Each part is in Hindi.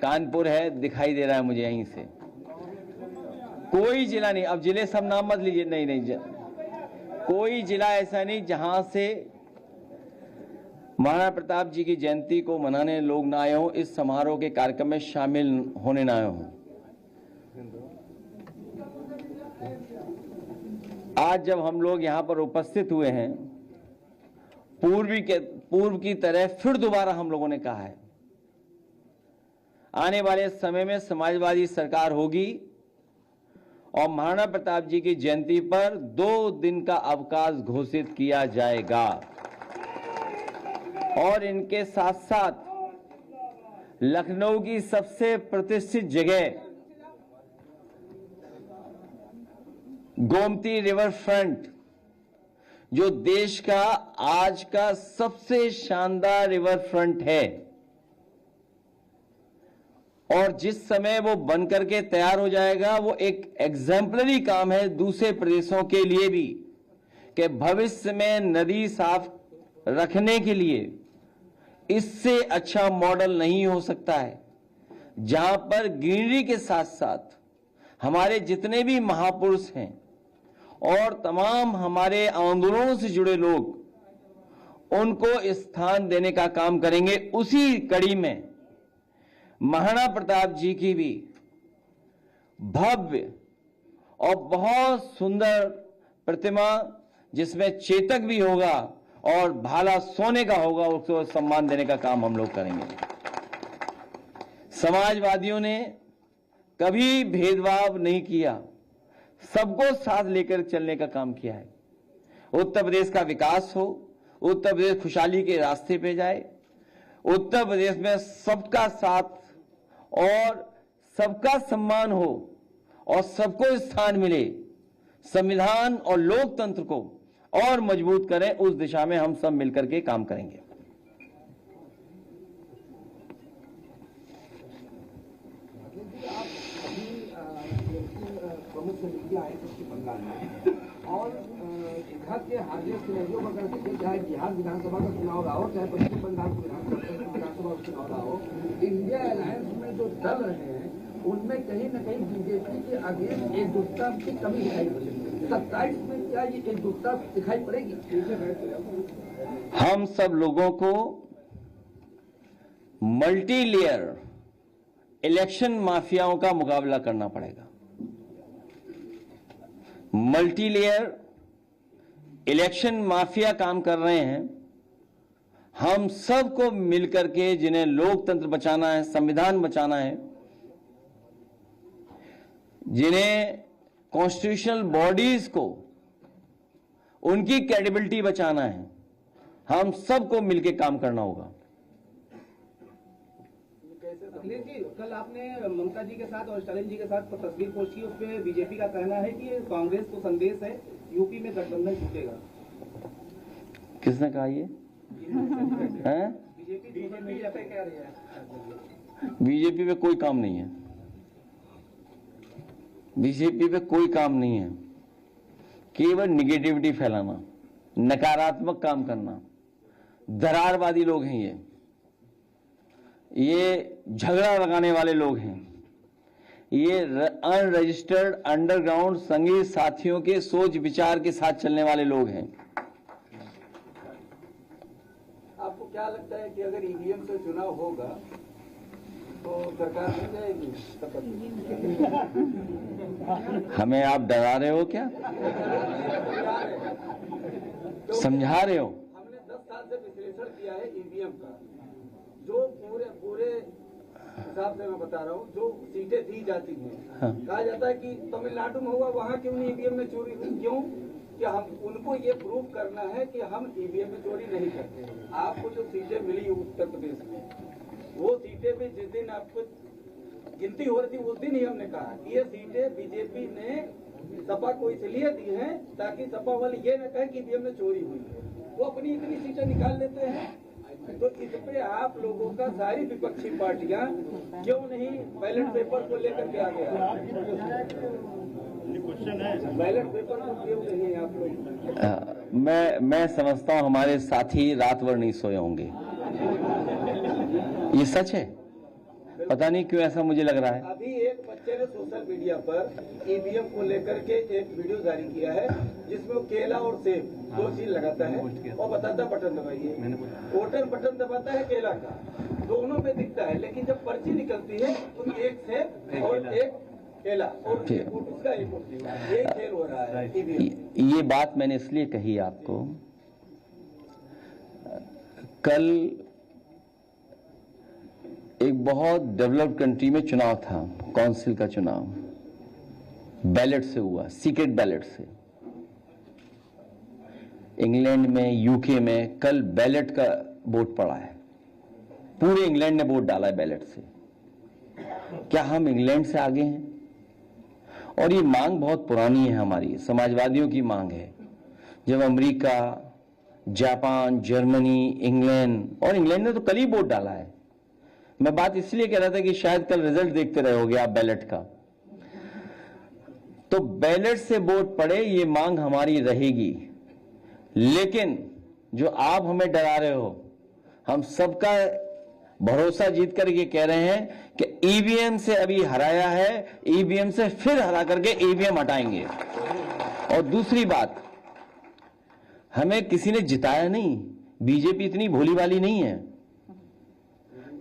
कानपुर है, दिखाई दे रहा है मुझे यहीं से। कोई जिला नहीं, अब जिले सब नाम मत लीजिए, नहीं, कोई जिला ऐसा नहीं जहां से महाराणा प्रताप जी की जयंती को मनाने लोग ना आए हों, इस समारोह के कार्यक्रम में शामिल होने ना आए हों। आज जब हम लोग यहां पर उपस्थित हुए हैं, पूर्व की तरह फिर दोबारा हम लोगों ने कहा है, आने वाले समय में समाजवादी सरकार होगी और महाराणा प्रताप जी की जयंती पर 2 दिन का अवकाश घोषित किया जाएगा। और इनके साथ साथ लखनऊ की सबसे प्रतिष्ठित जगह गोमती रिवर फ्रंट, जो देश का आज का सबसे शानदार रिवर फ्रंट है, और जिस समय वो बनकर के तैयार हो जाएगा, वो एक एग्जाम्पलरी काम है दूसरे प्रदेशों के लिए भी, कि भविष्य में नदी साफ रखने के लिए इससे अच्छा मॉडल नहीं हो सकता है, जहां पर ग्रीनरी के साथ साथ हमारे जितने भी महापुरुष हैं और तमाम हमारे आंदोलनों से जुड़े लोग उनको स्थान देने का काम करेंगे। उसी कड़ी में महाराणा प्रताप जी की भी भव्य और बहुत सुंदर प्रतिमा, जिसमें चेतक भी होगा और भाला सोने का होगा, उसको सम्मान देने का काम हम लोग करेंगे। समाजवादियों ने कभी भेदभाव नहीं किया, सबको साथ लेकर चलने का काम किया है। उत्तर प्रदेश का विकास हो, उत्तर प्रदेश खुशहाली के रास्ते पे जाए, उत्तर प्रदेश में सबका साथ और सबका सम्मान हो और सबको स्थान मिले, संविधान और लोकतंत्र को और मजबूत करें, उस दिशा में हम सब मिलकर के काम करेंगे। प्रमुख समितियां आए पश्चिम बंगाल में, और घर के हाजिर सिनेरियो में अगर देखें, चाहे बिहार विधानसभा का चुनाव रहा हो, चाहे पश्चिम बंगाल विधानसभा का चुनाव रहा हो, इंडिया अलायंस में जो दल रहे हैं उनमें कहीं न कहीं बीजेपी के अगेंस्ट एकजुटता की कमी दिखाई पड़ेगी। 27 में क्या ये एकजुटता दिखाई पड़ेगी? हम सब लोगों को मल्टी लेयर इलेक्शन माफियाओं का मुकाबला करना पड़ेगा। मल्टी लेयर इलेक्शन माफिया काम कर रहे हैं, हम सबको मिलकर के, जिन्हें लोकतंत्र बचाना है, संविधान बचाना है, जिन्हें कॉन्स्टिट्यूशनल बॉडीज को उनकी क्रेडिबिलिटी बचाना है, हम सबको मिलकर काम करना होगा। अखिलेश जी, कल आपने ममता जी के साथ और स्टालिन जी के साथ तस्वीर पोस्ट की, उसमें बीजेपी का कहना है कि कांग्रेस को संदेश है, यूपी में गठबंधन टूटेगा। किसने कहा ये? बीजेपी पे कोई काम नहीं है, बीजेपी पे कोई काम नहीं है, केवल निगेटिविटी फैलाना, नकारात्मक काम करना, दरारवादी लोग हैं ये झगड़ा लगाने वाले लोग हैं, ये अनरजिस्टर्ड अंडरग्राउंड संघी साथियों के सोच विचार के साथ चलने वाले लोग हैं। आपको क्या लगता है कि अगर ईवीएम से चुनाव होगा तो सरकार बन जाएगी? हमें आप डरा रहे हो क्या? समझा रहे हो? हमने 10 साल से विश्लेषण किया है ईवीएम का, जो पूरे हिसाब से मैं बता रहा हूँ, जो सीटें दी जाती हैं, हाँ। कहा जाता है कि तमिलनाडु में हुआ, वहाँ क्यों नहीं ईवीएम में चोरी हुई? क्यों? कि हम उनको ये प्रूव करना है कि हम ईवीएम में चोरी नहीं करते। आपको जो सीटें मिली उत्तर प्रदेश में, वो सीटें भी जिस दिन आपको गिनती हो रही थी, उस दिन ही हमने कहा कि ये सीटें बीजेपी ने सपा को इसलिए दी हैं ताकि सपा वाले ये न कहे कि ईवीएम में चोरी हुई है। वो अपनी इतनी सीटें निकाल लेते हैं, तो इस पे आप लोगों का सारी विपक्षी पार्टियां क्यों नहीं बैलेट पेपर को लेकर के आ गया? बैलेट पेपर को क्यों नहीं आप लोग? मैं समझता हूं हमारे साथी रात भर नहीं सोए होंगे, ये सच है। पता नहीं क्यों ऐसा मुझे लग रहा है। अभी एक बच्चे ने सोशल मीडिया पर ईवीएम को लेकर के एक वीडियो जारी किया है जिसमें वो केला और सेब दो चीज लगाता है और बताता है बटन दबाइए। वोटर बटन दबाता है केला का, दोनों में दिखता है, लेकिन जब पर्ची निकलती है तो एक सेब और एक केला और उसका एक ये खेल हो रहा है ईवीएम। ये बात मैंने इसलिए कही आपको, कल एक बहुत डेवलप्ड कंट्री में चुनाव था, काउंसिल का चुनाव, बैलेट से हुआ, सीक्रेट बैलेट से। इंग्लैंड में, यूके में कल बैलेट का वोट पड़ा है, पूरे इंग्लैंड ने वोट डाला है बैलेट से। क्या हम इंग्लैंड से आगे हैं? और ये मांग बहुत पुरानी है, हमारी समाजवादियों की मांग है। जब अमेरिका, जापान, जर्मनी, इंग्लैंड, और इंग्लैंड ने तो कल ही वोट डाला है। मैं बात इसलिए कह रहा था कि शायद कल रिजल्ट देखते रहोगे आप बैलेट का, तो बैलेट से वोट पड़े, ये मांग हमारी रहेगी। लेकिन जो आप हमें डरा रहे हो, हम सबका भरोसा जीत कर ये कह रहे हैं कि ईवीएम से अभी हराया है, ईवीएम से फिर हरा करके ईवीएम हटाएंगे। और दूसरी बात, हमें किसी ने जिताया नहीं, बीजेपी इतनी भोली वाली नहीं है।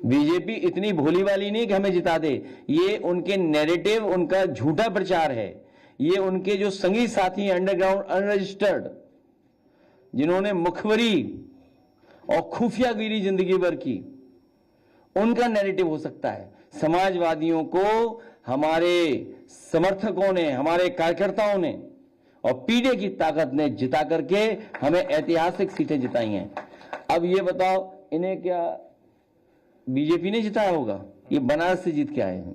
बीजेपी इतनी भोली वाली नहीं कि हमें जिता दे। ये उनके नैरेटिव, उनका झूठा प्रचार है। ये उनके जो संगी साथी अंडरग्राउंड अनरजिस्टर्ड, जिन्होंने मुखबरी और खुफियागिरी जिंदगी भर की, उनका नैरेटिव हो सकता है। समाजवादियों को हमारे समर्थकों ने, हमारे कार्यकर्ताओं ने और पीढ़ी की ताकत ने जिता करके हमें ऐतिहासिक सीटें जिताई हैं। अब ये बताओ, इन्हें क्या बीजेपी ने जिताया होगा? ये बनारस से जीत के आए हैं।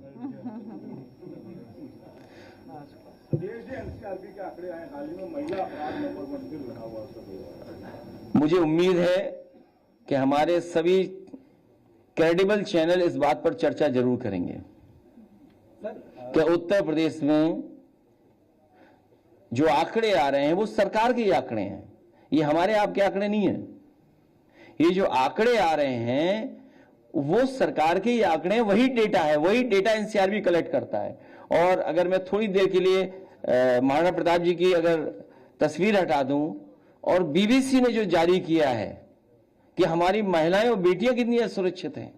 मुझे उम्मीद है कि हमारे सभी क्रेडिबल चैनल इस बात पर चर्चा जरूर करेंगे कि उत्तर प्रदेश में जो आंकड़े आ रहे हैं वो सरकार के आंकड़े हैं, ये हमारे आपके आंकड़े नहीं है। ये जो आंकड़े आ रहे हैं वो सरकार के ही आंकड़े हैं, वही डेटा है, वही डेटा एनसीआर भी कलेक्ट करता है। और अगर मैं थोड़ी देर के लिए महाराणा प्रताप जी की अगर तस्वीर हटा दूं, और बीबीसी ने जो जारी किया है कि हमारी महिलाएं और बेटियां कितनी असुरक्षित हैं,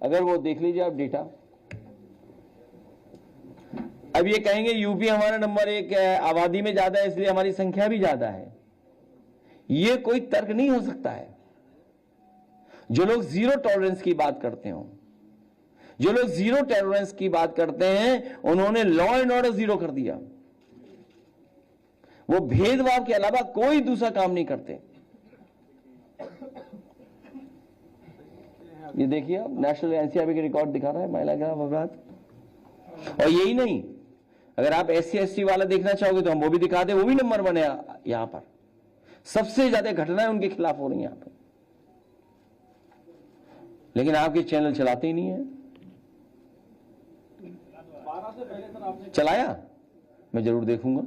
अगर वो देख लीजिए आप डेटा। अब ये कहेंगे यूपी हमारा नंबर 1 है, आबादी में ज्यादा है इसलिए हमारी संख्या भी ज्यादा है। ये कोई तर्क नहीं हो सकता है। जो लोग जीरो टॉलरेंस की बात करते हो, जो लोग जीरो टॉलरेंस की बात करते हैं, उन्होंने लॉ एंड ऑर्डर जीरो कर दिया। वो भेदभाव के अलावा कोई दूसरा काम नहीं करते। ये देखिए आप, नेशनल एनसीआरबी के रिकॉर्ड दिखा रहा है महिला के खिलाफ अपराध। और यही नहीं, अगर आप SC ST वाला देखना चाहोगे तो हम वो भी दिखा दें, वो भी नंबर 1 है यहां पर। सबसे ज्यादा घटनाएं उनके खिलाफ हो रही हैं यहां पर, लेकिन आपके चैनल चलाते ही नहीं है। 12 से पहले सर आपने चलाया, मैं जरूर देखूंगा।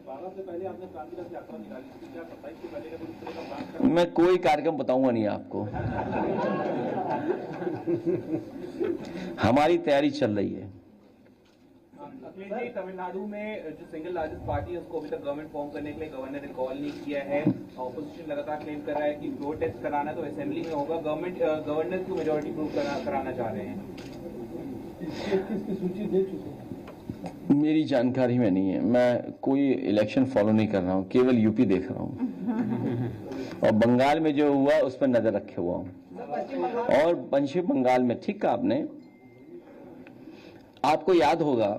12 से पहले आपने क्रांति रथ यात्रा निकाली थी, क्या 27 से पहले का कोई इस तरह का प्लान कर? मैं कोई कार्यक्रम बताऊंगा नहीं आपको। हमारी तैयारी चल रही है। अखिलेश जी, तमिलनाडु में जो सिंगल लार्जेस्ट पार्टी है उसको अभी तक गवर्नमेंट फॉर्म करने के लिए गवर्नर ने कॉल नहीं किया है। ऑपोजिशन लगातार क्लेम कर रहा है कि फ्लोर टेस्ट कराना है तो असेंबली में होगा। गवर्नर को मेजोरिटी प्रूव कराना चाह रहे हैं। किसकी सूची दे चुके? मेरी जानकारी में नहीं है, मैं कोई इलेक्शन फॉलो नहीं कर रहा हूं, केवल यूपी देख रहा हूं और बंगाल में जो हुआ उस पर नजर रखे हुआ हूं। और पश्चिम बंगाल में, ठीक कहा आपने, आपको याद होगा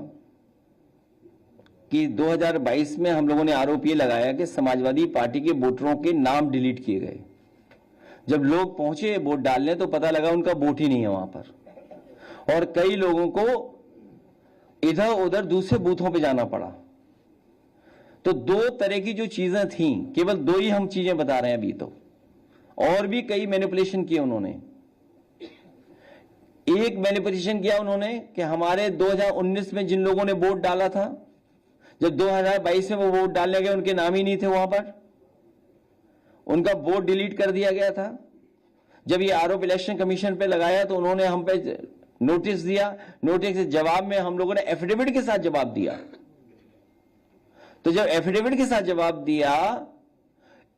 कि 2022 में हम लोगों ने आरोप ये लगाया कि समाजवादी पार्टी के वोटरों के नाम डिलीट किए गए। जब लोग पहुंचे वोट डालने तो पता लगा उनका वोट ही नहीं है वहां पर, और कई लोगों को इधर उधर दूसरे बूथों पे जाना पड़ा। तो 2 तरह की जो चीजें थीं, केवल 2 ही हम चीजें बता रहे हैं अभी, तो और भी कई मैनिपुलेशन किए उन्होंने। एक मैनिपुलेशन किया उन्होंने कि हमारे 2019 में जिन लोगों ने वोट डाला था, जब 2022 में वो वोट डालने गए उनके नाम ही नहीं थे वहां पर, उनका वोट डिलीट कर दिया गया था। जब ये आरोप इलेक्शन कमीशन पे लगाया तो उन्होंने हम पे नोटिस दिया, नोटिस के जवाब में हम लोगों ने एफिडेविट के साथ जवाब दिया। तो जब एफिडेविट के साथ जवाब दिया,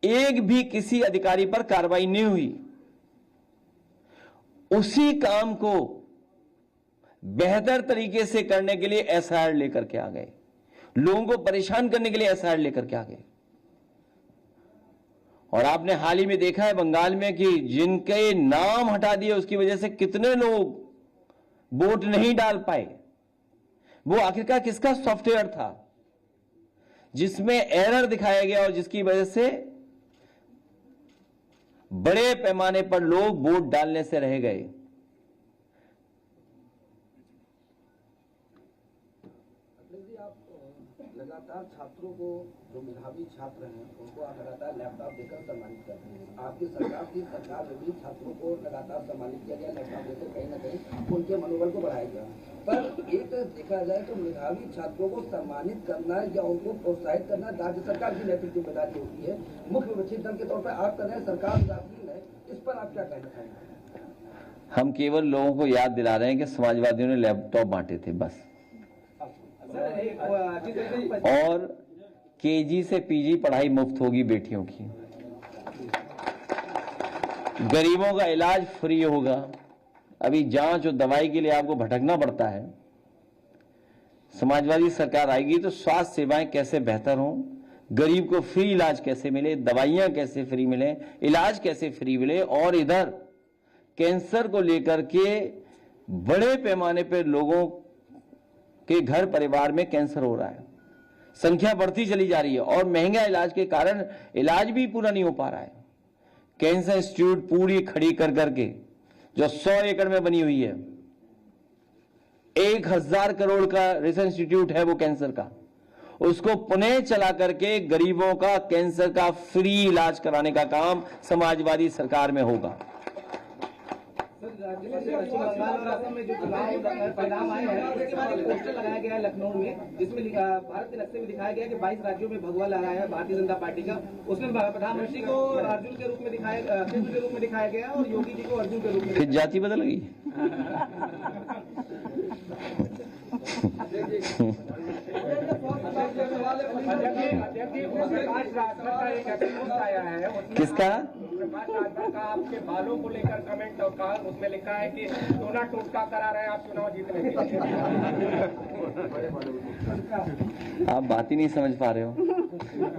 एक भी किसी अधिकारी पर कार्रवाई नहीं हुई। उसी काम को बेहतर तरीके से करने के लिए एसआईआर लेकर के आ गए, लोगों को परेशान करने के लिए एसआईआर लेकर के आ गए। और आपने हाल ही में देखा है बंगाल में कि जिनके नाम हटा दिए उसकी वजह से कितने लोग वोट नहीं डाल पाए। वो आखिरकार किसका सॉफ्टवेयर था जिसमें एरर दिखाया गया और जिसकी वजह से बड़े पैमाने पर लोग वोट डालने से रह गए। लगातार छात्रों को, जो मेधावी छात्र हैं उनको आप लगातार लैपटॉप देकर सम्मानित करते हैं। आपकी सरकार में भी छात्रों को लगातार सम्मानित किया गया, लैपटॉप देकर कहीं ना कहीं उनके मनोबल को बढ़ाया गया। पर एक देखा जाए तो मेधावी छात्रों को सम्मानित करना या उनको प्रोत्साहित करना राज्य सरकार की नैतिक जिम्मेदारी होती है। मुख्य विपक्षी दल के तौर पर आप कर रहे हैं, सरकार उदासीन है, इस पर आप क्या कहना चाहेंगे? हम केवल लोगों को याद दिला रहे हैं कि समाजवादियों ने लैपटॉप बांटे थे बस, और केजी से पीजी पढ़ाई मुफ्त होगी बेटियों की, गरीबों का इलाज फ्री होगा। अभी जांच और दवाई के लिए आपको भटकना पड़ता है। समाजवादी सरकार आएगी तो स्वास्थ्य सेवाएं कैसे बेहतर हों, गरीब को फ्री इलाज कैसे मिले, दवाइयां कैसे फ्री मिले, इलाज कैसे फ्री मिले। और इधर कैंसर को लेकर के बड़े पैमाने पर लोगों के घर परिवार में कैंसर हो रहा है, संख्या बढ़ती चली जा रही है और महंगा इलाज के कारण इलाज भी पूरा नहीं हो पा रहा है। कैंसर इंस्टीट्यूट पूरी खड़ी कर करके जो 100 एकड़ में बनी हुई है, 1000 करोड़ का रिसर्च इंस्टीट्यूट है वो कैंसर का, उसको पुनः चला करके गरीबों का कैंसर का फ्री इलाज कराने का काम समाजवादी सरकार में होगा। राज्य में पश्चिम बंगाल और असम में जो चुनाव परिणाम आए हैं उसके बाद एक पोस्टर लगाया गया है लखनऊ में, जिसमें भारत के नक्शे में दिखाया गया कि 22 राज्यों में भगवा लहराया है भारतीय जनता पार्टी का। उसमें प्रधानमंत्री को अर्जुन के रूप में दिखाया, कृष्ण के रूप में दिखाया गया और योगी जी को अर्जुन के रूप में। फिर जाति बदल गई। किसका? आपके बालों को लेकर कमेंट और कहा, उसमें लिखा है कि टोना टोटका करा रहे हैं आप चुनाव जीतने के लिए। आप बात ही नहीं समझ पा रहे हो।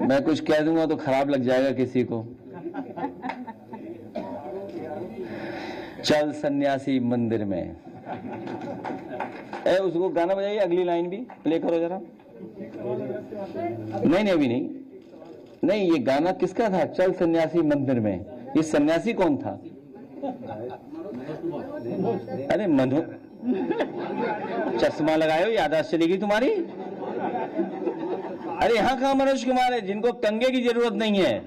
मैं कुछ कह दूंगा तो खराब लग जाएगा किसी को। चल सन्यासी मंदिर में, उसको गाना बजाइए, अगली लाइन भी प्ले करो जरा। नहीं अभी नहीं, ये गाना किसका था? चल सन्यासी मंदिर में। ये सन्यासी कौन था? अरे मनो, चश्मा लगाए हो, याददाश्त चली गई तुम्हारी। अरे यहाँ कहाँ मनोज कुमार है जिनको कंगे की जरूरत नहीं है?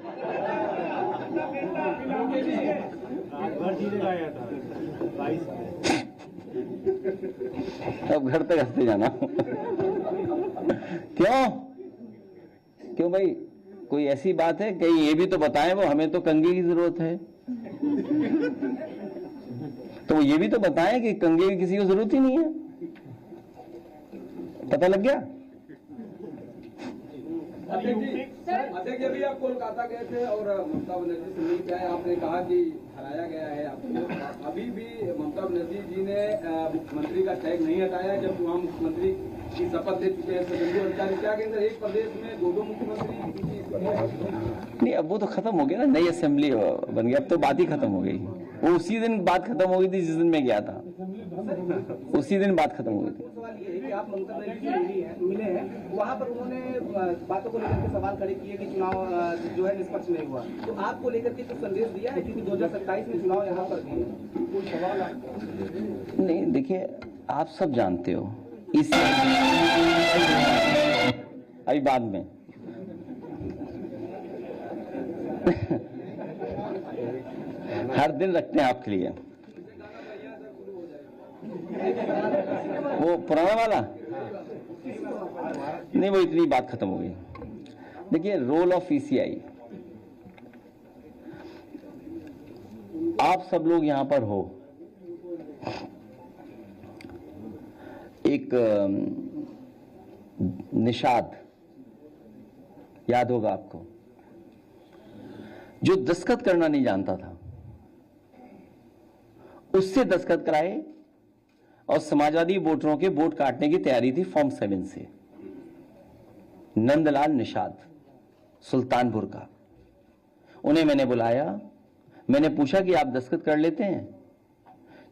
अब घर तक हंसते जाना। क्यों भाई, कोई ऐसी बात है? कहीं ये भी तो बताएं, वो हमें तो कंगे की जरूरत है, तो ये भी तो बताएं कि कंगे की किसी को जरूरत ही नहीं है। पता लग गया? अध्यक्ष अभी आप कोलकाता गए थे और ममता बनर्जी से मिल के आए, आपने कहा कि हराया गया है आपको। अभी भी ममता बनर्जी जी ने मुख्यमंत्री का टैग नहीं हटाया, जब वहाँ मुख्यमंत्री की शपथ ले चुके हैं सुवेंदु अधिकारी। क्या के अंदर एक प्रदेश में दो मुख्यमंत्री? नहीं, अब वो तो खत्म हो गया ना, नई असेंबली बन गई, अब तो बात ही खत्म हो गई। वो उसी दिन बात खत्म हो गई थी जिस दिन मैं गया था, उसी दिन बात खत्म हो गई थी। सवाल ये है कि आप ममता बनर्जी से मिले हैं, वहाँ पर उन्होंने बातों को लेकर के सवाल खड़े किए कि चुनाव जो है निष्पक्ष नहीं हुआ, तो आपको लेकर के कुछ संदेश दिया है? क्योंकि 2027 में चुनाव यहाँ पर नहीं, देखिए आप सब जानते हो, इस अभी बाद में हर दिन रखते हैं आपके लिए वो पुराना वाला। नहीं, वो इतनी बात खत्म हो गई। देखिए, रोल ऑफ ईसीआई, आप सब लोग यहां पर हो, एक निषाद याद होगा आपको, जो दस्तखत करना नहीं जानता था, उससे दस्तखत कराए और समाजवादी वोटरों के वोट काटने की तैयारी थी फॉर्म 7 से। नंदलाल निषाद सुल्तानपुर का, उन्हें मैंने बुलाया, मैंने पूछा कि आप दस्तखत कर लेते हैं?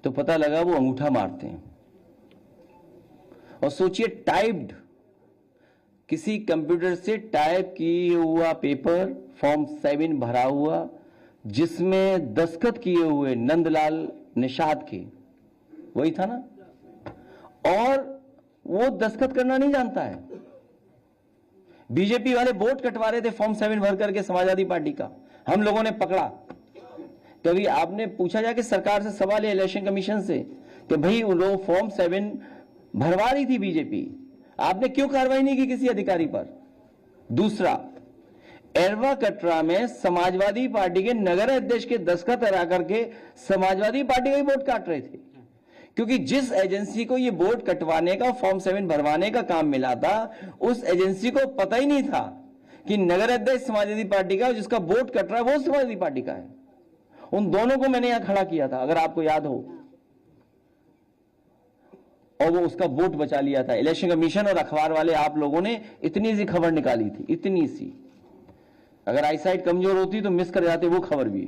तो पता लगा वो अंगूठा मारते हैं। और सोचिए, टाइप्ड, किसी कंप्यूटर से टाइप किए हुआ पेपर, फॉर्म 7 भरा हुआ, जिसमें दस्तखत किए हुए नंदलाल निषाद के, वही था ना। और वो दस्तखत करना नहीं जानता है। बीजेपी वाले वोट कटवा रहे थे फॉर्म 7 भर करके समाजवादी पार्टी का, हम लोगों ने पकड़ा। कभी आपने पूछा जाके सरकार से सवाल है, इलेक्शन कमीशन से, कि भाई उन लोग फॉर्म 7 भरवा रही थी बीजेपी, आपने क्यों कार्रवाई नहीं की किसी अधिकारी पर? दूसरा, एरवा कटरा में समाजवादी पार्टी के नगर अध्यक्ष के दस्तखत हरा करके समाजवादी पार्टी का ही वोट काट रहे थे, क्योंकि जिस एजेंसी को ये वोट कटवाने का, फॉर्म 7 भरवाने का काम मिला था, उस एजेंसी को पता ही नहीं था कि नगर अध्यक्ष समाजवादी पार्टी का, जिसका वोट कट रहा है वो समाजवादी पार्टी का है। उन दोनों को मैंने यहां खड़ा किया था, अगर आपको याद हो, और वो उसका वोट बचा लिया था। इलेक्शन कमीशन और अखबार वाले आप लोगों ने इतनी सी खबर निकाली थी, इतनी सी, अगर आईसाइट कमजोर होती तो मिस कर जाते वो खबर भी।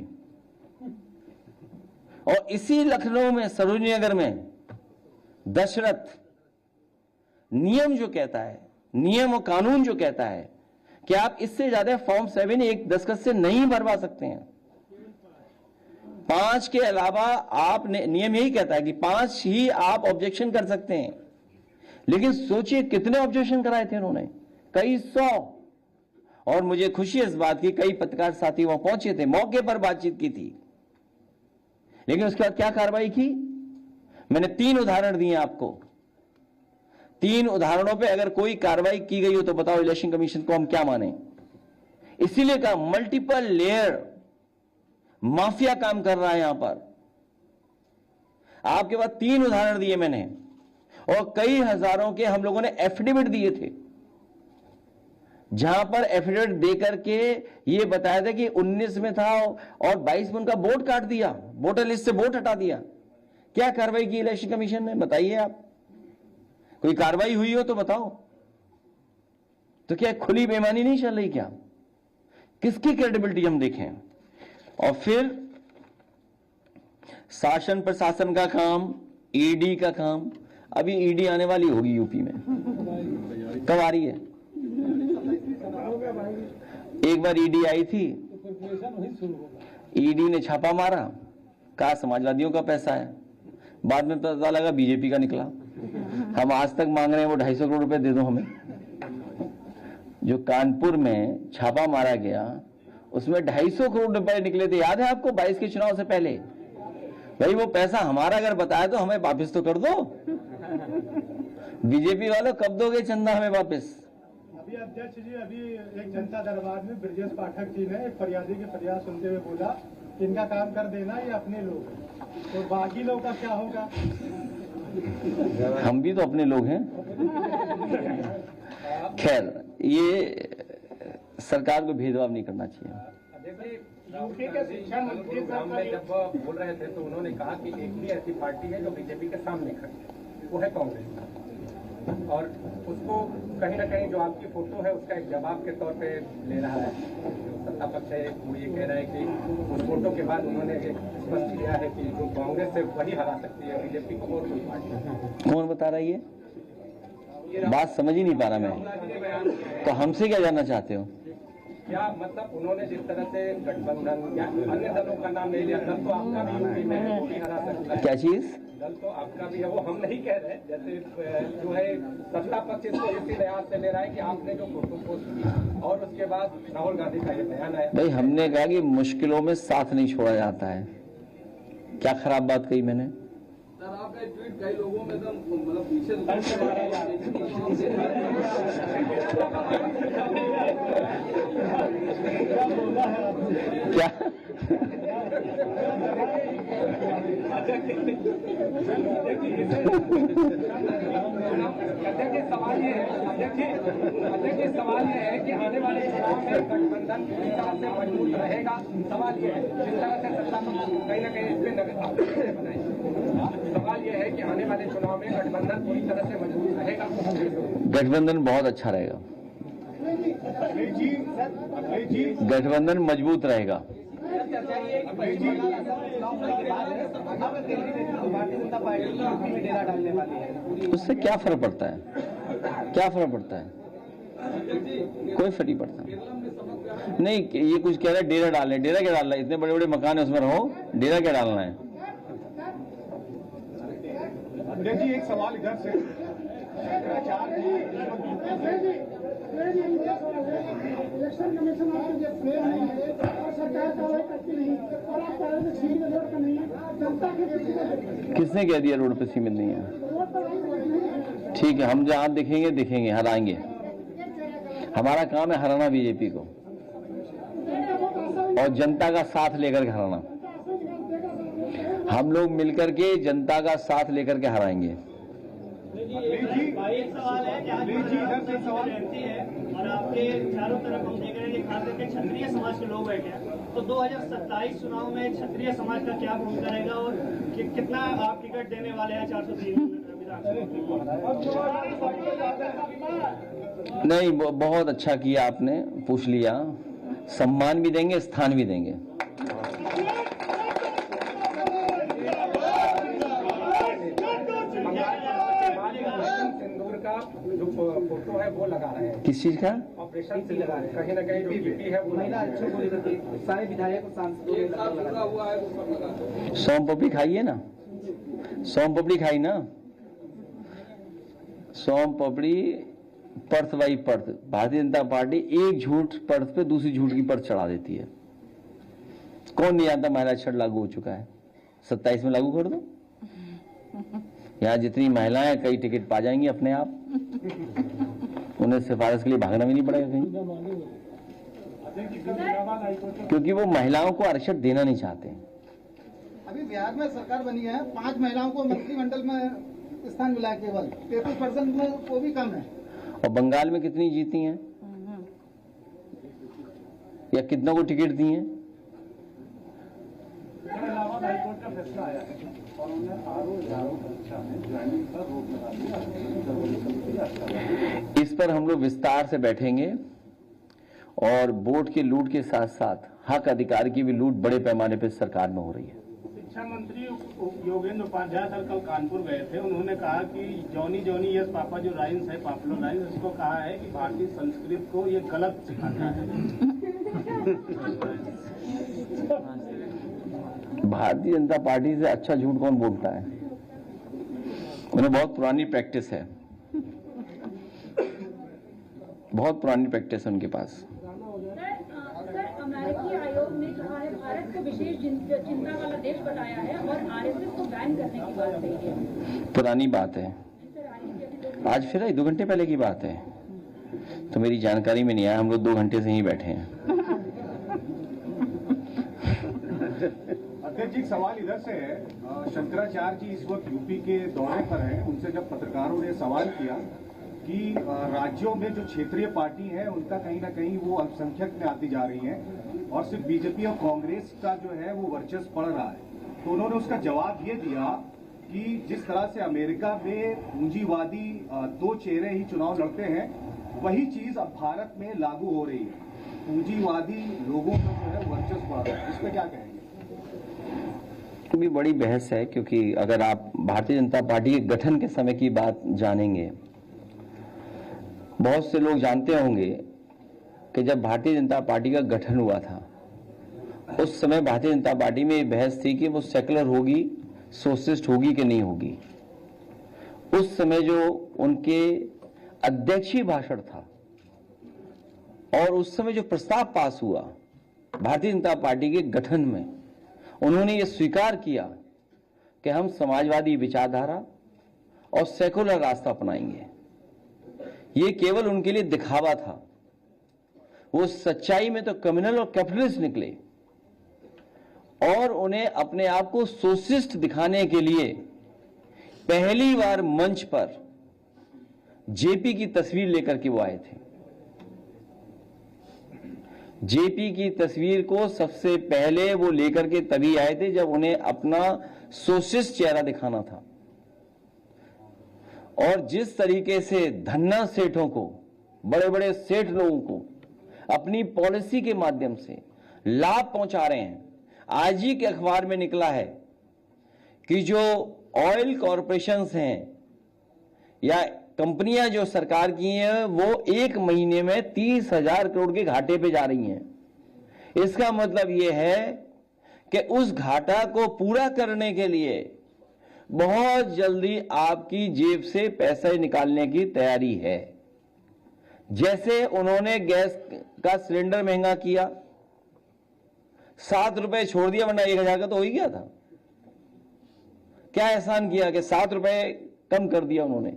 और इसी लखनऊ में, सरोजनी नगर में, दशरथ, नियम जो कहता है, नियम और कानून जो कहता है कि आप इससे ज्यादा फॉर्म 7 एक दस्तखत से नहीं भरवा सकते हैं। 5 के अलावा आप, नियम यही कहता है कि 5 ही आप ऑब्जेक्शन कर सकते हैं। लेकिन सोचिए कितने ऑब्जेक्शन कराए थे उन्होंने, कई 100। और मुझे खुशी इस बात की, कई पत्रकार साथी वहां पहुंचे थे, मौके पर बातचीत की थी। लेकिन उसके बाद क्या कार्रवाई की? मैंने 3 उदाहरण दिए आपको। 3 उदाहरणों पे अगर कोई कार्रवाई की गई हो तो बताओ इलेक्शन कमीशन को हम क्या माने? इसीलिए कहा मल्टीपल लेयर माफिया काम कर रहा है यहां पर। आपके पास 3 उदाहरण दिए मैंने, और कई हजारों के हम लोगों ने एफिडेविट दिए थे, जहां पर एफिडेविट देकर के ये बताया था कि 19 में था और 22 में उनका वोट काट दिया, वोटर लिस्ट से वोट हटा दिया। क्या कार्रवाई की इलेक्शन कमीशन ने? बताइए आप, कोई कार्रवाई हुई हो तो बताओ। तो क्या खुली बेईमानी नहीं चल रही क्या? किसकी क्रेडिबिलिटी हम देखें? और फिर शासन प्रशासन का काम, ईडी का काम, अभी ईडी आने वाली होगी यूपी में, कब आ रही है? एक बार ईडी आई थी, ईडी ने छापा मारा, कहा समाजवादियों का पैसा है, बाद में पता लगा बीजेपी का निकला। हम आज तक मांग रहे हैं वो 250 करोड़ रुपए दे दो हमें। जो कानपुर में छापा मारा गया उसमें 250 करोड़ रुपए निकले थे, याद है आपको? 22 के चुनाव से पहले। भाई वो पैसा हमारा अगर बताया तो हमें वापस तो कर दो। बीजेपी वालों कब दोगे चंदा हमें वापस? अभी अध्यक्ष जी, अभी एक जनता दरबार में ब्रजेश पाठक जी ने एक फरियादी की फरियाद सुनते हुए बोला कि इनका काम कर देना, ये अपने लोग हैं, तो बाकी लोग का क्या होगा? हम भी तो अपने लोग हैं। खैर, ये सरकार को भेदभाव नहीं करना चाहिए। यूपी के शिक्षा मंत्री साहब जब बोल रहे थे तो उन्होंने कहा कि एक भी ऐसी पार्टी है जो बीजेपी के सामने खड़ी है, वो है कांग्रेस। और उसको कहीं ना कहीं जो आपकी फोटो है उसका एक जवाब के तौर पे ले रहा है जो सत्ता पक्ष है, वो ये कह रहा है कि उस फोटो के बाद उन्होंने स्पष्ट किया है कि जो कांग्रेस है वही हरा सकती है बीजेपी को, और कोई पार्टी। कौन बता रहा है ये? बात समझ ही नहीं पा रहा मैं। तो हमसे क्या जानना चाहते हो? क्या मतलब उन्होंने जिस तरह से गठबंधन या अन्य दलों का नाम ले लिया, दल तो आपका भी यूपी में है, वो भी हरा सकता है। क्या चीज? दल तो आपका भी है, वो हम नहीं कह रहे। जैसे जो है सत्ता पक्ष इसको इसी लिहाज से ले रहा है कि आपने जो फोटो पोस्ट की और उसके बाद राहुल गांधी का ये बयान आया। भाई हमने कहा कि मुश्किलों में साथ नहीं छोड़ा जाता है। क्या खराब बात कही मैंने? सर आपका ट्वीट कई लोगों में एकदम मतलब पीछे क्या अध्यक्ष जी, सवाल ये है कि आने वाले चुनाव में गठबंधन पूरी तरह से मजबूत रहेगा। सवाल ये है, जिस तरह से सत्ता कहीं न कहीं इसमें सवाल ये है कि आने वाले चुनाव में गठबंधन पूरी तरह से मजबूत रहेगा। गठबंधन बहुत अच्छा रहेगा, गठबंधन मजबूत रहेगा। भारतीय जनता पार्टी यूपी में डेरा डालने वाली है। उससे क्या फर्क पड़ता है, क्या फर्क पड़ता है? कोई फर्क नहीं पड़ता। नहीं, ये कुछ कह रहा है डेरा डालने, डेरा क्या डालना है? इतने बड़े बड़े मकान है उसमें रहो, डेरा क्या डालना है? अध्यक्ष जी, एक सवाल इधर से इलेक्शन कमीशन आपके जो फेल नहीं है और सरकार कार्रवाई करती नहीं और आप कह रहे हैं छीन में रोड का नहीं है, जनता के किसने कह दिया रोड पे सीमेंट नहीं है? ठीक है, हम जहाँ देखेंगे देखेंगे, हराएंगे। हमारा काम है हराना बीजेपी को और जनता का साथ लेकर के हराना। हम लोग मिलकर के जनता का साथ लेकर के हराएंगे। एक सवाल है कि आज सवाल रहती है और आपके चारों तरफ हम देख रहे हैं कि खास करके क्षत्रिय समाज के लोग बैठे हैं, तो 2027 चुनाव में क्षत्रिय समाज का क्या भूमिका रहेगा और कितना आप टिकट देने वाले हैं 403 नहीं, बहुत अच्छा किया आपने, पूछ लिया। सम्मान भी देंगे, स्थान भी देंगे। जो फोटो है वो लगा रहे हैं। किस चीज का? ऑपरेशन से लगा रहे हैं, कहीं ना कहीं जो यूपी है वो महिला अच्छे बोली करती, सारे विधायक और सांसदों ने लगा हुआ है वो सब लगा। सोम पपड़ी खाइए ना, सोम पपड़ी खाई ना। सोम पपड़ी Perth by Perth, Bharatiya Janata party एक झूठ पर्थ पे दूसरी झूठ की पर्थ चढ़ा देती है। कौन नहीं जानता महिला छठ लागू हो चुका है? 27 में लागू कर दो। यहाँ जितनी महिलाएं हैं, कई टिकट पा जाएंगी अपने आप। उन्हें सिफारिश के लिए भागना भी नहीं पड़ेगा कहीं, क्योंकि वो महिलाओं को आरक्षण देना नहीं चाहते। अभी बिहार में सरकार बनी है, 5 महिलाओं को मंत्रिमंडल में स्थान मिला, केवल 33% में वो भी कम है। और बंगाल में कितनी जीती हैं या कितना को टिकट दी हैं? इलाहाबाद हाईकोर्ट का फैसला आया है और उन्होंने इस पर हम लोग विस्तार से बैठेंगे और वोट के लूट के साथ साथ हक अधिकार की भी लूट बड़े पैमाने पर सरकार में हो रही है। शिक्षा मंत्री योगेंद्र उपाध्याय सर कल कानपुर गए थे। उन्होंने कहा कि जॉनी जॉनी यस पापा जो राइम्स है, पॉपुलर राइम्स, उसको कहा है कि भारतीय संस्कृति को ये गलत सिखाता है। भारतीय जनता पार्टी से अच्छा झूठ कौन बोलता है? उन्हें बहुत पुरानी प्रैक्टिस है, बहुत पुरानी प्रैक्टिस है उनके पास। सर, अमेरिकी आयोग ने कहा है भारत को विशेष चिंता वाला देश बताया है और आरएसएस को बैन करने की बात कही है। पुरानी बात है, आज फिर 2 घंटे पहले की बात है, तो मेरी जानकारी में नहीं आया। हम लोग 2 घंटे से ही बैठे हैं। अध्यक्ष जी, सवाल इधर से है, शंकराचार्य जी इस वक्त यूपी के दौरे पर हैं। उनसे जब पत्रकारों ने सवाल किया कि राज्यों में जो क्षेत्रीय पार्टी है उनका कहीं ना कहीं वो अल्पसंख्यक में आती जा रही है और सिर्फ बीजेपी और कांग्रेस का जो है वो वर्चस्व बढ़ रहा है, तो उन्होंने उसका जवाब ये दिया कि जिस तरह से अमेरिका में पूंजीवादी 2 चेहरे ही चुनाव लड़ते हैं, वही चीज अब भारत में लागू हो रही है। पूंजीवादी लोगों का जो है वर्चस्व बढ़ रहा है, इस पर क्या कहेंगे? भी बड़ी बहस है, क्योंकि अगर आप भारतीय जनता पार्टी के गठन के समय की बात जानेंगे, बहुत से लोग जानते होंगे कि जब भारतीय जनता पार्टी का गठन हुआ था, उस समय भारतीय जनता पार्टी में ये बहस थी कि वो सेकुलर होगी, सोशलिस्ट होगी कि नहीं होगी। उस समय जो उनके अध्यक्षीय भाषण था और उस समय जो प्रस्ताव पास हुआ भारतीय जनता पार्टी के गठन में, उन्होंने ये स्वीकार किया कि हम समाजवादी विचारधारा और सेकुलर रास्ता अपनाएंगे। ये केवल उनके लिए दिखावा था। वो सच्चाई में तो कम्युनल और कैपिटलिस्ट निकले और उन्हें अपने आप को सोशलिस्ट दिखाने के लिए पहली बार मंच पर जेपी की तस्वीर लेकर के वो आए थे। जेपी की तस्वीर को सबसे पहले वो लेकर के तभी आए थे जब उन्हें अपना सोशलिस्ट चेहरा दिखाना था। और जिस तरीके से धन्ना सेठों को, बड़े बड़े सेठ लोगों को अपनी पॉलिसी के माध्यम से लाभ पहुंचा रहे हैं। आज ही के अखबार में निकला है कि जो ऑयल कॉरपोरेशंस हैं या कंपनियां जो सरकार की हैं वो एक महीने में 30,000 करोड़ के घाटे पे जा रही हैं। इसका मतलब यह है कि उस घाटा को पूरा करने के लिए बहुत जल्दी आपकी जेब से पैसे निकालने की तैयारी है। जैसे उन्होंने गैस का सिलेंडर महंगा किया, 7 रुपए छोड़ दिया, वरना 1,000 का तो हो ही गया था। क्या एहसान किया कि 7 रुपए कम कर दिया उन्होंने।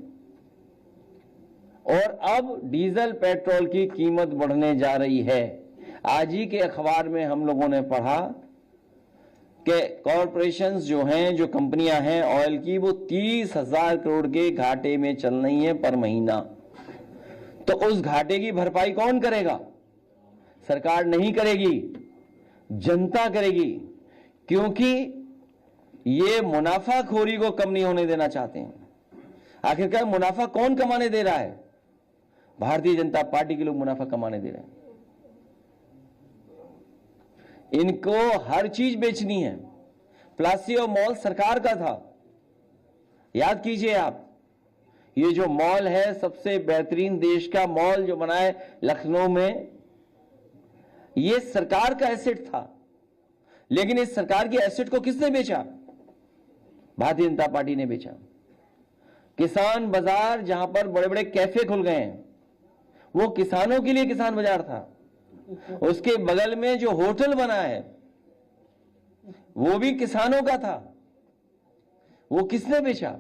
और अब डीजल पेट्रोल की कीमत बढ़ने जा रही है। आज ही के अखबार में हम लोगों ने पढ़ा कि कॉरपोरेशंस जो हैं, जो कंपनियां हैं ऑयल की, वो 30,000 करोड़ के घाटे में चल रही हैं पर महीना। तो उस घाटे की भरपाई कौन करेगा? सरकार नहीं करेगी, जनता करेगी, क्योंकि ये मुनाफाखोरी को कम नहीं होने देना चाहते हैं। आखिरकार मुनाफा कौन कमाने दे रहा है? भारतीय जनता पार्टी के लोग मुनाफा कमाने दे रहे हैं। इनको हर चीज बेचनी है। प्लासियो मॉल सरकार का था, याद कीजिए आप। ये जो मॉल है, सबसे बेहतरीन देश का मॉल जो बना है लखनऊ में, ये सरकार का एसेट था। लेकिन इस सरकार के एसेट को किसने बेचा? भारतीय जनता पार्टी ने बेचा। किसान बाजार, जहां पर बड़े बड़े कैफे खुल गए हैं, वो किसानों के लिए किसान बाजार था। उसके बगल में जो होटल बना है वो भी किसानों का था। वो किसने बेचा?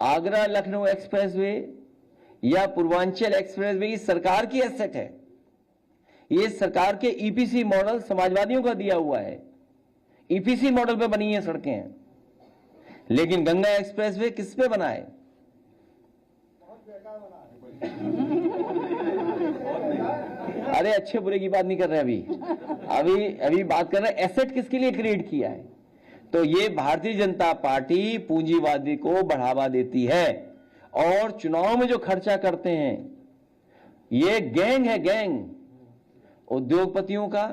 आगरा लखनऊ एक्सप्रेसवे या पूर्वांचल एक्सप्रेसवे ये सरकार की एसेट है। ये सरकार के ईपीसी मॉडल समाजवादियों का दिया हुआ है। ईपीसी मॉडल पे बनी है सड़कें हैं। लेकिन गंगा एक्सप्रेसवे किस पे बना है? अरे अच्छे बुरे की बात नहीं कर रहे अभी बात कर रहे हैं एसेट किसके लिए क्रिएट किया है। तो ये भारतीय जनता पार्टी पूंजीवादी को बढ़ावा देती है और चुनाव में जो खर्चा करते हैं ये गैंग है, गैंग उद्योगपतियों का,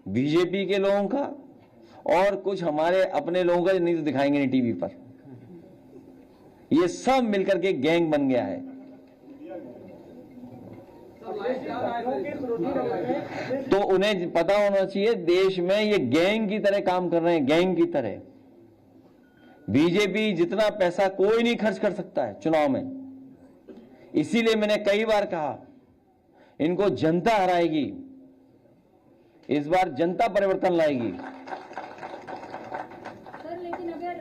बीजेपी के लोगों का और कुछ हमारे अपने लोगों का, नहीं तो दिखाएंगे नहीं टीवी पर। ये सब मिलकर के गैंग बन गया है। तो उन्हें पता होना चाहिए देश में ये गैंग की तरह काम कर रहे हैं, गैंग की तरह। बीजेपी जितना पैसा कोई नहीं खर्च कर सकता है चुनाव में। इसीलिए मैंने कई बार कहा इनको जनता हराएगी। इस बार जनता परिवर्तन लाएगी। सर लेकिन अगर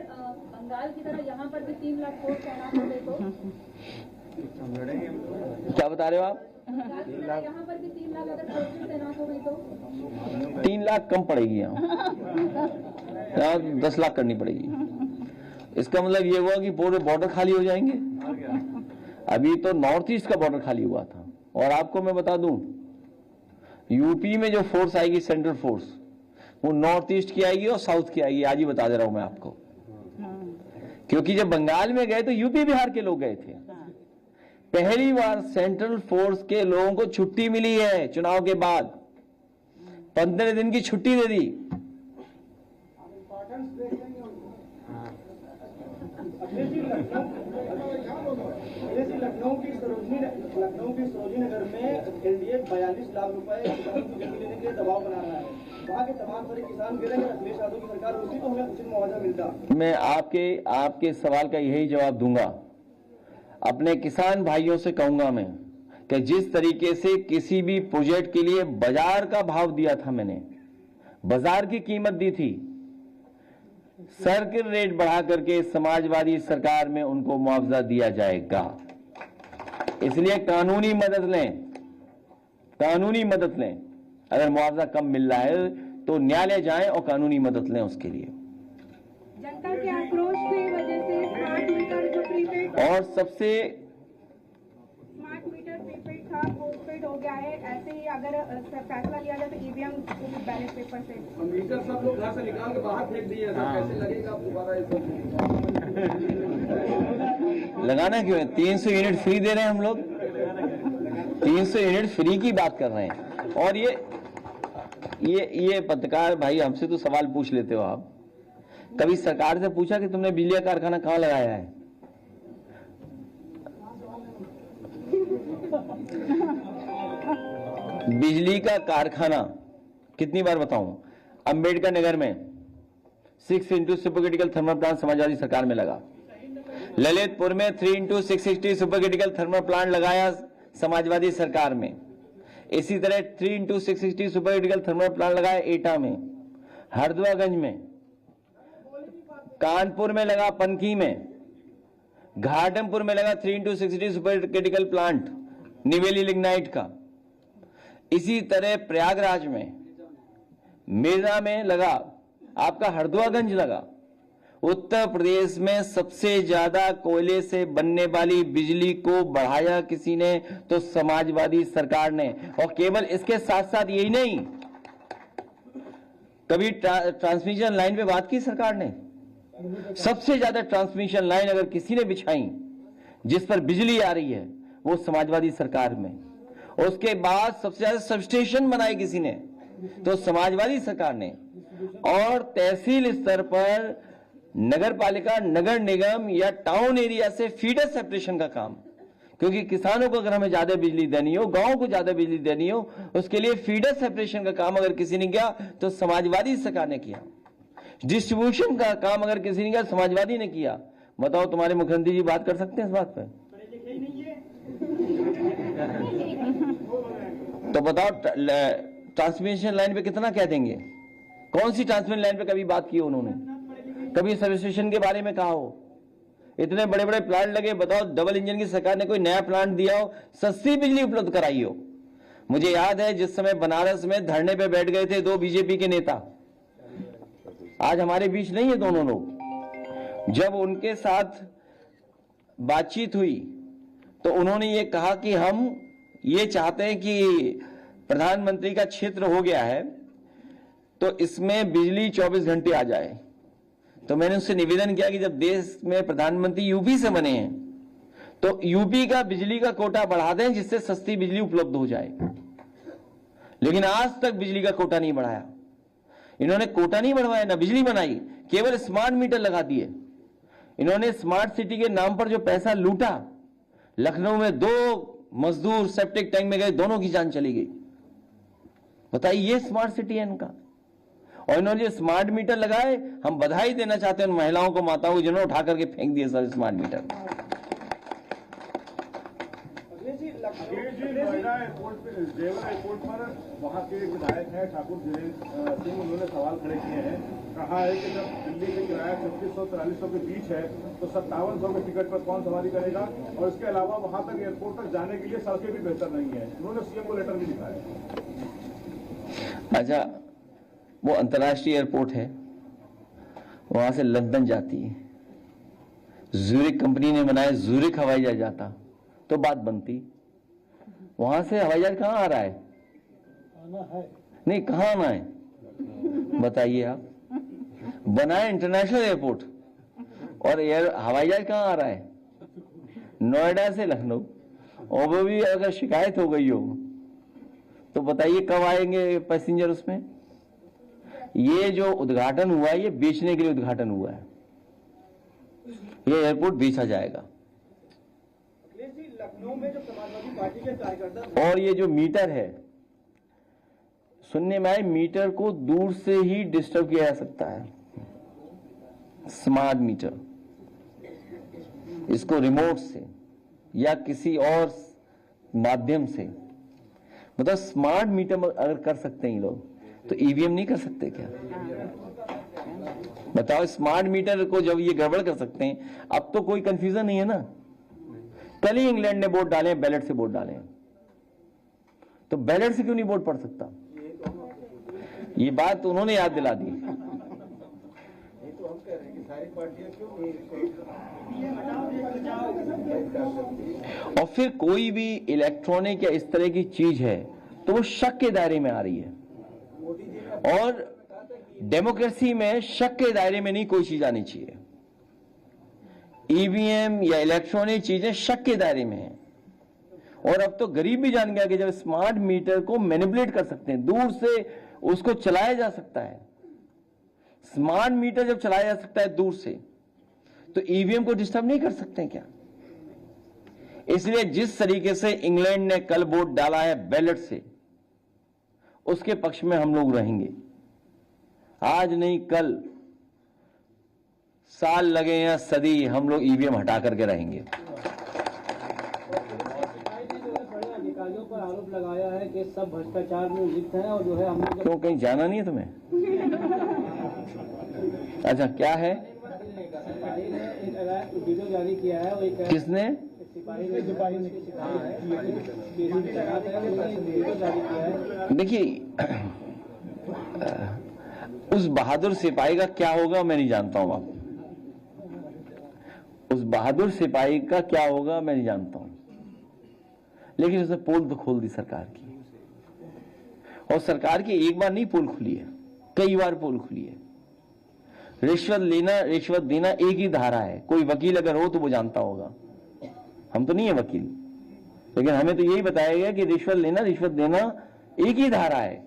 बंगाल की तरह यहाँ पर भी 3 लाख वोट तैनात हो गए तो क्या बता रहे हो आप? यहाँ पर भी 3 लाख अगर फोर्सेस तैनात हो गई तो 3 लाख कम पड़ेगी। यहाँ 10 लाख करनी पड़ेगी। इसका मतलब ये हुआ कि पूरे बॉर्डर खाली हो जाएंगे। अभी तो नॉर्थ ईस्ट का बॉर्डर खाली हुआ था। और आपको मैं बता दूं, यूपी में जो फोर्स आएगी, सेंट्रल फोर्स, वो नॉर्थ ईस्ट की आएगी और साउथ की आएगी। आज ही बता दे रहा हूं मैं आपको। क्योंकि जब बंगाल में गए तो यूपी बिहार के लोग गए थे। पहली बार सेंट्रल फोर्स के लोगों को छुट्टी मिली है चुनाव के बाद। 15 दिन की छुट्टी दे दी। लखनऊ की सरोजनी नगर में एलडीए 42 लाख रुपए किसानों की जमीन लेने के लिए दबाव बना रहा है। वहाँ के तमाम सारे किसान कह रहे हैं अखिलेश यादव की सरकार होती तो हमें उचित मुआवजा मिलता। मैं आपके सवाल का यही जवाब दूंगा। अपने किसान भाइयों से कहूंगा मैं कि जिस तरीके से किसी भी प्रोजेक्ट के लिए बाजार का भाव दिया था, मैंने बाजार की कीमत दी थी, सर्किल रेट बढ़ा करके समाजवादी सरकार में उनको मुआवजा दिया जाएगा। इसलिए कानूनी मदद लें, कानूनी मदद लें। अगर मुआवजा कम मिल रहा है तो न्यायालय जाएं और कानूनी मदद लें उसके लिए। जनता के आक्रोश की वजह से स्मार्ट मीटर जो प्रीपेड और सबसे स्मार्ट मीटर प्रीपेड था पोस्टपेड हो गया है। ऐसे ही अगर फैसला लिया जाए तो ईवीएम बैलेट पेपर से मीटर सब लोग घर से निकाल के बाहर फेंक दिए हैं। कैसे लगेगा दोबारा ये सब? लगाना क्यों है? 300 यूनिट फ्री दे रहे हैं हम लोग, 300 यूनिट फ्री की बात कर रहे हैं। और ये पत्रकार भाई हमसे तो सवाल पूछ लेते हो आप, कभी सरकार से पूछा कि तुमने बिजली का कारखाना कहां लगाया है? बिजली का कारखाना कितनी बार बताऊं? अंबेडकर नगर में 6 into super critical thermal plant Samajwadi सरकार में लगा। ललितपुर में 3 into 660 super critical thermal plant लगाया समाजवादी सरकार में। इसी तरह 3 into 660 super critical thermal plant लगाया एटा में, हरदुआगंज में, कानपुर में लगा, पनकी में, घाटमपुर में लगा 3 into 660 super critical plant Neyveli lignite का। इसी तरह प्रयागराज में, मिर्जा में लगा, आपका हरदुआगंज लगा। उत्तर प्रदेश में सबसे ज्यादा कोयले से बनने वाली बिजली को बढ़ाया किसी ने तो समाजवादी सरकार ने। और केवल इसके साथ साथ यही नहीं, कभी ट्रांसमिशन लाइन पे बात की सरकार ने? सबसे ज्यादा ट्रांसमिशन लाइन अगर किसी ने बिछाई जिस पर बिजली आ रही है वो समाजवादी सरकार में। उसके बाद सबसे ज्यादा सबस्टेशन बनाए किसी ने तो समाजवादी सरकार ने। और तहसील स्तर पर नगर पालिका, नगर निगम या टाउन एरिया से फीडर सेपरेशन का काम, क्योंकि किसानों को अगर हमें ज्यादा बिजली देनी हो, गांव को ज्यादा बिजली देनी हो, उसके लिए फीडर सेपरेशन का काम अगर किसी ने किया तो समाजवादी सरकार ने किया। डिस्ट्रीब्यूशन का काम अगर किसी ने किया, समाजवादी ने किया। बताओ, तुम्हारे मुख्यमंत्री जी बात कर सकते हैं इस बात पे? तो बताओ, ट्रांसमिशन लाइन पे कितना कह देंगे? कौन सी ट्रांसमिशन लाइन पे कभी बात की हो उन्होंने? कभी सब स्टेशन के बारे में कहा हो? इतने बड़े बड़े प्लांट लगे, बताओ डबल इंजन की सरकार ने कोई नया प्लांट दिया हो, सस्ती बिजली उपलब्ध कराई हो? मुझे याद है जिस समय बनारस में धरने पे बैठ गए थे 2 बीजेपी के नेता, आज हमारे बीच नहीं है दोनों लोग। जब उनके साथ बातचीत हुई तो उन्होंने ये कहा कि हम ये चाहते हैं कि प्रधानमंत्री का क्षेत्र हो गया है तो इसमें बिजली 24 घंटे आ जाए। तो मैंने उससे निवेदन किया कि जब देश में प्रधानमंत्री यूपी से बने हैं तो यूपी का बिजली का कोटा बढ़ा दें जिससे सस्ती बिजली उपलब्ध हो जाए। लेकिन आज तक बिजली का कोटा नहीं बढ़ाया। इन्होंने कोटा नहीं बढ़वाया, ना बिजली बनाई, केवल स्मार्ट मीटर लगा दिए। इन्होंने स्मार्ट सिटी के नाम पर जो पैसा लूटा, लखनऊ में 2 मजदूर सेप्टिक टैंक में गए, दोनों की जान चली गई। बताइए, ये स्मार्ट सिटी है इनका। और इन्होंने जो स्मार्ट मीटर लगाए, हम बधाई देना चाहते हैं उन महिलाओं को, माताओं को जिन्होंने उठा करके फेंक दिए सर स्मार्ट मीटर। जेवर एयरपोर्ट पर वहाँ के विधायक हैं ठाकुर धीरेन्द्र सिंह, उन्होंने सवाल खड़े किए हैं। कहा है कि जब दिल्ली का किराया 3600-4300 के बीच है तो 5700 के टिकट पर कौन सवारी करेगा? और इसके अलावा वहाँ तक एयरपोर्ट तक जाने के लिए सड़कें भी बेहतर नहीं है। उन्होंने सीएम को लेटर भी लिखा है। अच्छा, वो अंतर्राष्ट्रीय एयरपोर्ट है, वहां से लंदन जाती है। ज़ूरिक कंपनी ने बनाया, ज़ूरिक हवाई जहाज जाता तो बात बनती। वहां से हवाई जहाज कहां आ रहा है? आना है नहीं, कहां आना है बताइए आप? बनाया इंटरनेशनल एयरपोर्ट और हवाई जहाज कहां आ रहा है? नोएडा से लखनऊ। और वो भी अगर शिकायत हो गई हो तो बताइए कब आएंगे पैसेंजर उसमें? ये जो उद्घाटन हुआ है, ये बेचने के लिए उद्घाटन हुआ है। ये एयरपोर्ट बेचा जाएगा। लखनऊ में जो समाजवादी पार्टी के कार्यकर्ता, और ये जो मीटर है, सुनने में आए मीटर को दूर से ही डिस्टर्ब किया जा सकता है। स्मार्ट मीटर, इसको रिमोट से या किसी और माध्यम से, मतलब स्मार्ट मीटर अगर कर सकते हैं लोग तो ईवीएम नहीं कर सकते क्या? बताओ, स्मार्ट मीटर को जब ये गड़बड़ कर सकते हैं, अब तो कोई कंफ्यूजन नहीं है ना। कल ही इंग्लैंड ने वोट डाले, बैलेट से वोट डाले, तो बैलेट से क्यों नहीं वोट पड़ सकता? ये बात उन्होंने याद दिला दी। तो हम कह रहे हैं कि सारी पार्टियां क्यों और फिर कोई भी इलेक्ट्रॉनिक या इस तरह की चीज है तो वो शक के दायरे में आ रही है, और डेमोक्रेसी में शक के दायरे में नहीं कोई चीज आनी चाहिए। ईवीएम या इलेक्ट्रॉनिक चीजें शक के दायरे में हैं, और अब तो गरीब भी जान गया कि जब स्मार्ट मीटर को मैनिपुलेट कर सकते हैं, दूर से उसको चलाया जा सकता है, स्मार्ट मीटर जब चलाया जा सकता है दूर से, तो ईवीएम को डिस्टर्ब नहीं कर सकते क्या? इसलिए जिस तरीके से इंग्लैंड ने कल वोट डाला है बैलेट से, उसके पक्ष में हम लोग रहेंगे। आज नहीं कल, साल लगे या सदी, हम लोग ईवीएम हटा करके रहेंगे। अधिकारियों पर आरोप लगाया है कि सब भ्रष्टाचार में लिप्त हैं, और जो है हम क्यों, कहीं जाना नहीं है तुम्हें? अच्छा, क्या है? सिपाही ने एक वीडियो जारी किया है, वो एक किसने? सिपाही ने वीडियो जारी किया है। देखिए, उस बहादुर सिपाही का क्या होगा मैं नहीं जानता हूं। आप उस बहादुर सिपाही का क्या होगा मैं नहीं जानता हूं, लेकिन उसने पोल तो खोल दी सरकार की, और सरकार की एक बार नहीं पोल खुली है, कई बार पोल खुली है। रिश्वत लेना रिश्वत देना एक ही धारा है। कोई वकील अगर हो तो वो जानता होगा, हम तो नहीं है वकील, लेकिन हमें तो यही बताया गया कि रिश्वत लेना रिश्वत देना एक ही धारा है।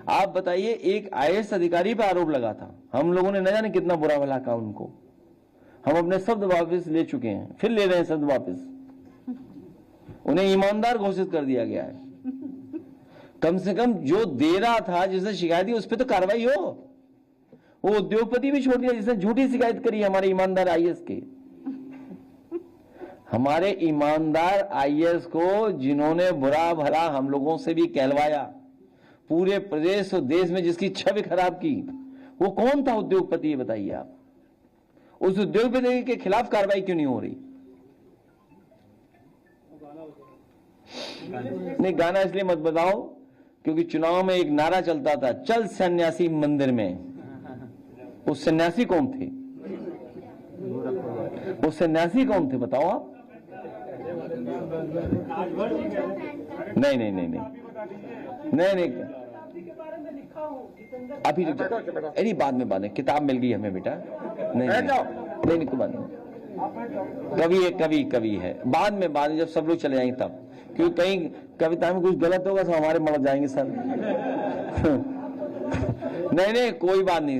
आप बताइए, एक आईएएस अधिकारी पर आरोप लगा था, हम लोगों ने न जाने कितना बुरा भला कहा उनको, हम अपने शब्द वापस ले चुके हैं, फिर ले रहे हैं शब्द वापस। उन्हें ईमानदार घोषित कर दिया गया है। कम से कम जो दे रहा था, जिसने शिकायत की, उस पर तो कार्रवाई हो। वो उद्योगपति भी छोड़ दिया जिसने झूठी शिकायत करी हमारे ईमानदार आईएएस के। हमारे ईमानदार आईएएस को जिन्होंने बुरा भला हम लोगों से भी कहलवाया, पूरे प्रदेश और देश में जिसकी छवि खराब की, वो कौन था उद्योगपति? ये बताइए आप। उस उद्योगपति के खिलाफ कार्रवाई क्यों नहीं हो रही? नहीं, गाना इसलिए मत बताओ क्योंकि चुनाव में एक नारा चलता था, चल सन्यासी मंदिर में। वो सन्यासी कौन थे? वो सन्यासी कौन थे बताओ आप? नहीं नहीं नहीं नहीं नहीं नहीं, अभी अरे बाद में किताब मिल गई हमें बेटा। नहीं नहीं कोई बात नहीं, कवि है, बाद में जब सब लोग चले जाएंगे तब, क्योंकि कहीं कविता में कुछ गलत होगा तो हमारे मर जाएंगे सर। नहीं कोई बात नहीं,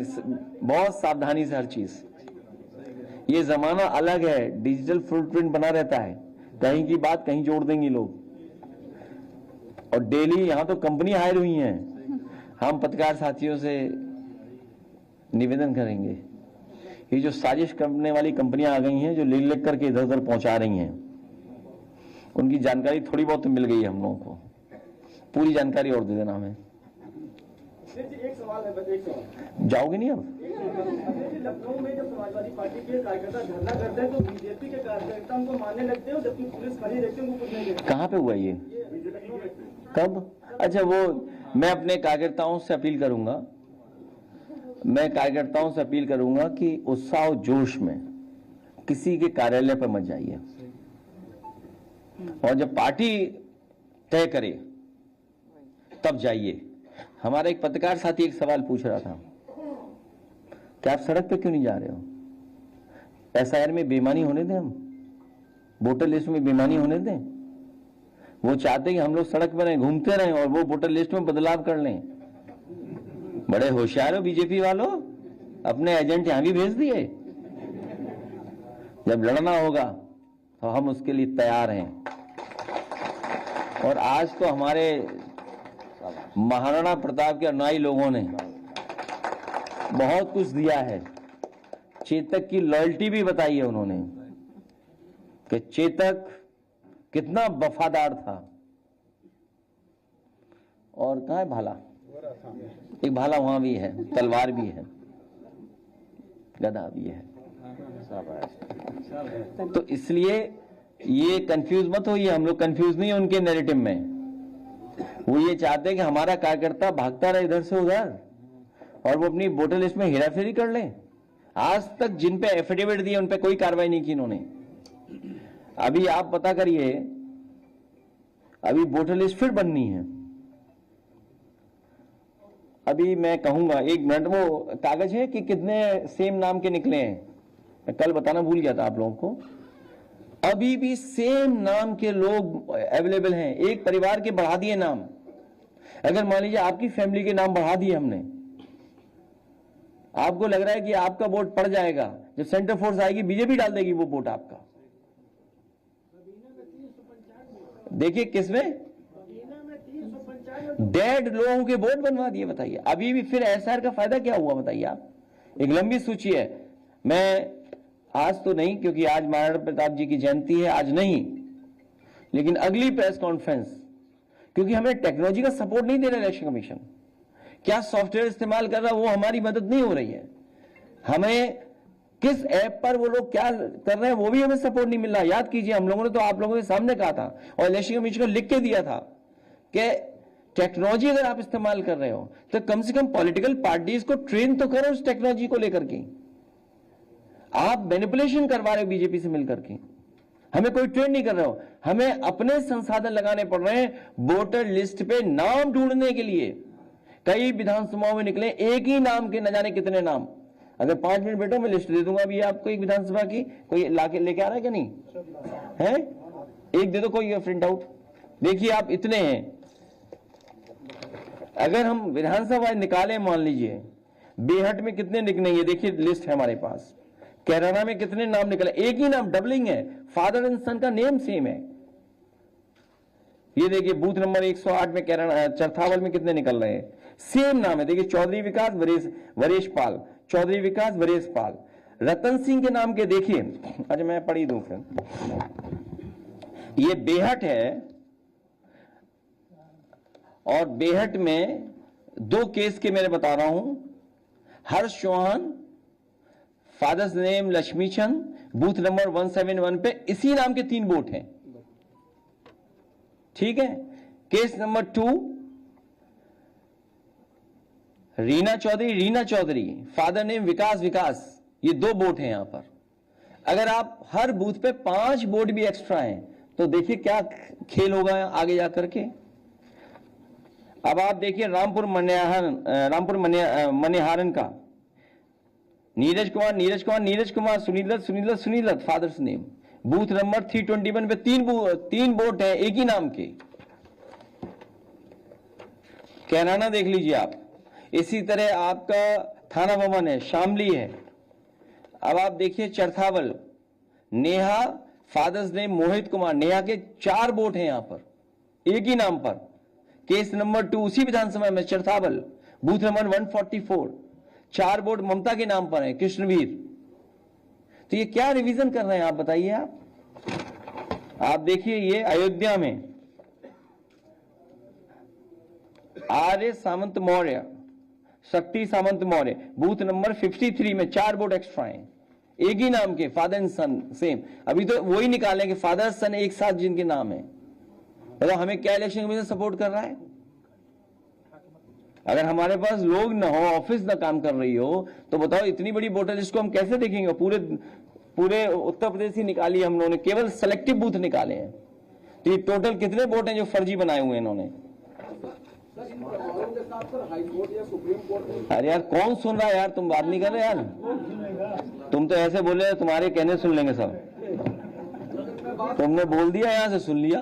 बहुत सावधानी से हर चीज। ये जमाना अलग है, डिजिटल फुटप्रिंट बना रहता है, कहीं की बात कहीं जोड़ देंगे लोग। और डेली यहां तो कंपनी हायर हुई हैं, हम पत्रकार साथियों से निवेदन करेंगे, ये जो साजिश करने वाली कंपनियां आ गई हैं, जो लिख करके इधर उधर पहुंचा रही हैं, उनकी जानकारी थोड़ी बहुत तो मिल गई है हम लोगों को, पूरी जानकारी और दे देना हमें। एक सवाल है, एक सवाल। जाओगे नहीं अब? लखनऊ में जब समाजवादी पार्टी के कार्यकर्ता धरना करते हैं तो बीजेपी के कार्यकर्ता उनको मारने लगते हैं, जबकि पुलिस खड़ी रहती है, उनको कुछ नहीं देती। कहाँ पे हुआ ये? कब? अच्छा, वो मैं अपने कार्यकर्ताओं से अपील करूंगा, कि उत्साह और जोश में किसी के कार्यालय पर मत जाइए, और जब पार्टी तय करे तब जाइए। हमारा एक पत्रकार साथी एक सवाल पूछ रहा था कि आप सड़क पे क्यों नहीं जा रहे हो? एसआईआर में बेईमानी होने दें, हम वोटर लिस्ट में बेईमानी होने दें? वो चाहते हैं कि हम लोग सड़क पर घूमते रहें और वो वोटर लिस्ट में बदलाव कर लें। बड़े होशियार हो बीजेपी वालों, अपने एजेंट यहां भी भेज दिए। जब लड़ना होगा तो हम उसके लिए तैयार हैं। और आज तो हमारे महाराणा प्रताप के अनुयायी लोगों ने बहुत कुछ दिया है। चेतक की लॉयल्टी भी बताई है उन्होंने कि चेतक कितना वफादार था। और कहाँ है भाला? एक भाला वहां भी है, तलवार भी है, गदा भी है। तो इसलिए ये कंफ्यूज मत होइए, हम लोग कंफ्यूज नहीं है उनके नैरेटिव में। वो ये चाहते हैं कि हमारा कार्यकर्ता भागता रहे इधर से उधर और वो अपनी वोटर लिस्ट में हेराफेरी कर ले। आज तक जिन पे एफिडेविट दिए उन पे कोई कार्रवाई नहीं की इन्होंने। अभी आप पता करिए, अभी वोटर लिस्ट फिर बननी है। अभी मैं कहूंगा, एक मिनट, वो कागज है कि कितने सेम नाम के निकले हैं, मैं कल बताना भूल गया था आप लोगों को। अभी भी सेम नाम के लोग अवेलेबल हैं। एक परिवार के बढ़ा दिए नाम, अगर मान लीजिए आपकी फैमिली के नाम बढ़ा दिए हमने, आपको लग रहा है कि आपका वोट पड़ जाएगा, जब सेंटर फोर्स आएगी बीजेपी डाल देगी वो वोट आपका। देखिए किसमें डेड लोगों के वोट बनवा दिए, बताइए। अभी भी फिर एसआर का फायदा क्या हुआ बताइए आप। एक लंबी सूची है, मैं आज तो नहीं क्योंकि आज महाराणा प्रताप जी की जयंती है, आज नहीं, लेकिन अगली प्रेस कॉन्फ्रेंस, क्योंकि हमें टेक्नोलॉजी का सपोर्ट नहीं दे रहा इलेक्शन कमीशन, क्या सॉफ्टवेयर इस्तेमाल कर रहा है वो हमारी मदद नहीं हो रही है। हमें किस ऐप पर वो लोग क्या कर रहे हैं वो भी हमें सपोर्ट नहीं मिल रहा। याद कीजिए, हम लोगों ने तो आप लोगों के सामने कहा था और इलेक्शन कमीशन को लिख के दिया था कि टेक्नोलॉजी अगर आप इस्तेमाल कर रहे हो तो कम से कम पॉलिटिकल पार्टीज को ट्रेन तो करो उस टेक्नोलॉजी को लेकर के। आप मैनिपुलेशन करवा रहे हो बीजेपी से मिलकर के, हमें कोई ट्रेन नहीं कर रहे हो। हमें अपने संसाधन लगाने पड़ रहे हैं वोटर लिस्ट पे नाम ढूंढने के लिए। कई विधानसभाओं में निकले एक ही नाम के न जाने कितने नाम। अगर 5 मिनट बैठो मैं लिस्ट दे दूंगा अभी आपको एक विधानसभा की, कोई लाके लेके आ रहा है क्या? नहीं है, एक दे दो कोई प्रिंट आउट। देखिए आप इतने हैं। अगर हम विधानसभा निकाले, मान लीजिए बेहट में कितने निकलेंगे, देखिए लिस्ट है हमारे पास। कैराना में कितने नाम निकले, एक ही नाम, डबलिंग है, फादर एंड सन का नेम सेम है। ये देखिए बूथ नंबर 108 में कैराना, चरथावल में कितने निकल रहे हैं, सेम नाम है। देखिए चौधरी विकास वरेश पाल, चौधरी विकास वरेश पाल। रतन सिंह के नाम के देखिए, अच्छा मैं पढ़ी दूं फिर। ये बेहट है और बेहट में 2 केस के मैंने बता रहा हूं। हर्ष चौहान, फादर्स नेम लक्ष्मी चंद, बूथ नंबर 171 पे इसी नाम के 3 वोट हैं, ठीक है। Case number 2 Reena Chaudhary, father name Vikas, ये 2 वोट हैं यहां पर। अगर आप हर बूथ पे 5 वोट भी एक्स्ट्रा हैं तो देखिए क्या खेल होगा आगे जाकर के। अब आप देखिए रामपुर मनिहारन का नीरज कुमार, सुनीलत फादर्स नेम, बूथ नंबर 321 पे 3 वोट है एक ही नाम के। कैराना देख लीजिए आप। इसी तरह आपका थाना भवन है, शामली है। अब आप देखिए चरथावल, नेहा, फादर्स नेम मोहित कुमार, नेहा के 4 वोट हैं यहां पर एक ही नाम पर। केस नंबर 2 उसी विधानसभा में चरथावल, बूथ नंबर 144, 4 वोट ममता के नाम पर है, कृष्णवीर। तो ये क्या रिवीजन कर रहे हैं आप बताइए। आप देखिए ये अयोध्या में आर्य सामंत मौर्य, शक्ति सामंत मौर्य, बूथ नंबर 53 में 4 वोट एक्स्ट्रा हैं एक ही नाम के, फादर एंड सन सेम। अभी तो वही निकाले कि फादर सन एक साथ जिनके नाम है। तो हमें क्या इलेक्शन कमीशन सपोर्ट कर रहा है? अगर हमारे पास लोग ना हो, ऑफिस ना काम कर रही हो, तो बताओ इतनी बड़ी वोटर लिस्ट को हम कैसे देखेंगे? पूरे उत्तर प्रदेश ही निकाली हम लोगों ने, केवल सेलेक्टिव बूथ निकाले हैं। तो ये टोटल कितने वोट हैं जो फर्जी बनाए हुए हैं इन्होंने? अरे यार कौन सुन रहा है यार, तुम बात नहीं कर रहे यार, तुम तो ऐसे बोल रहे, तुम्हारे कहने सुन लेंगे सब। तुमने बोल दिया, यहां से सुन लिया,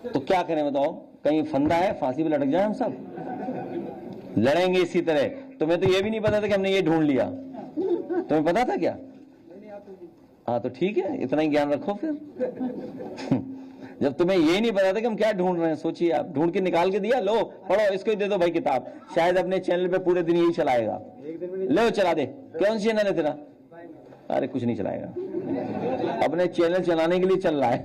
तो क्या करें बताओ? कहीं फंदा है, फांसी पे लटक जाए हम सब? लड़ेंगे इसी तरह। तुम्हें तो ये भी नहीं पता था कि हमने ये ढूंढ लिया, तुम्हें पता था क्या? हाँ तो ठीक है, इतना ही ज्ञान रखो फिर। जब तुम्हें ये नहीं पता था कि हम क्या ढूंढ रहे हैं, सोचिए आप, ढूंढ के निकाल के दिया, लो पढ़ो, इसको ही दे दो भाई किताब, शायद अपने चैनल पे पूरे दिन यही चलाएगा। लो चला दे, कौन सी चैनल है तेरा? अरे कुछ नहीं चलाएगा, अपने चैनल चलाने के लिए चल रहा है।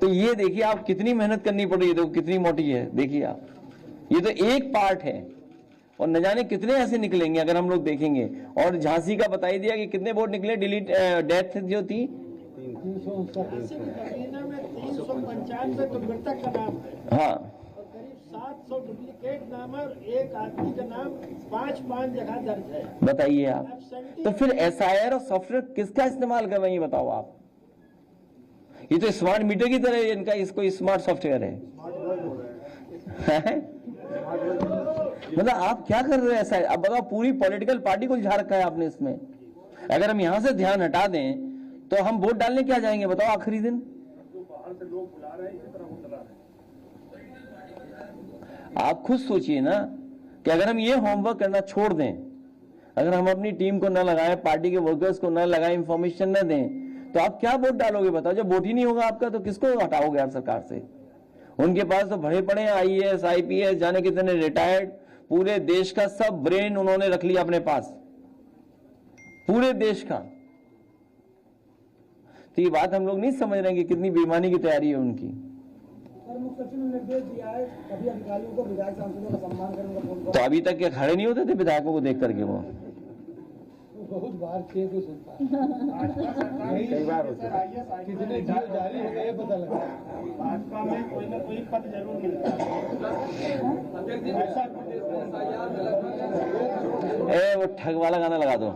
तो ये देखिए आप कितनी मेहनत करनी पड़ रही है, देखो कितनी मोटी है, देखिए आप। ये तो एक पार्ट है और न जाने कितने ऐसे निकलेंगे अगर हम लोग देखेंगे। और झांसी का बताई दिया कि कितने वोट निकले, डिलीट डेथ जो थी 395 तो मृतक का नाम है। हाँ, और करीब 7 700 डुप्लीकेट नाम और एक आदमी का नाम 5 जगह दर्ज है। बताइए आप, तो फिर SIR और सॉफ्टवेयर किसका इस्तेमाल कर रहे हैं ये बताओ आप। ये तो स्मार्ट मीटर की तरह है, इनका इसको स्मार्ट सॉफ्टवेयर है। मतलब आप क्या कर रहे हैं ऐसा? अब बताओ, पूरी पॉलिटिकल पार्टी को उलझा रखा है आपने इसमें। अगर हम यहां से ध्यान हटा दें तो हम वोट डालने क्या जाएंगे बताओ आखिरी दिन? बाहर से लोग बुला रहे हैं, इसी तरह वोट डाला रहे हैं। आप खुद सोचिए ना कि अगर हम ये होमवर्क करना छोड़ दें, अगर हम अपनी टीम को न लगाएं, पार्टी के वर्कर्स को न लगाएं, इंफॉर्मेशन न दें, तो आप क्या वोट डालोगे बताओ? जब वोट ही नहीं होगा आपका तो किसको हटाओगे आप सरकार से? उनके पास तो भरे पड़े हैं IAS IPS जाने कितने रिटायर्ड, पूरे देश का सब ब्रेन उन्होंने रख लिया अपने पास, पूरे देश का। तो ये बात हम लोग नहीं समझ रहे हैं कि कितनी बेईमानी की तैयारी है उनकी। मुख्य सचिव ने निर्देश दिया है सभी अधिकारियों को विधायक सांसदों का सम्मान करेंगे। तो अभी तक क्या खड़े नहीं होते थे विधायकों को देख करके? वो बहुत बार किए को सुनता है, कई बार कितने जीव जारी हो गए पता लगा। भाजपा में कोई ना कोई पद जरूर मिलता है। वो ठग वाला गाना लगा दो।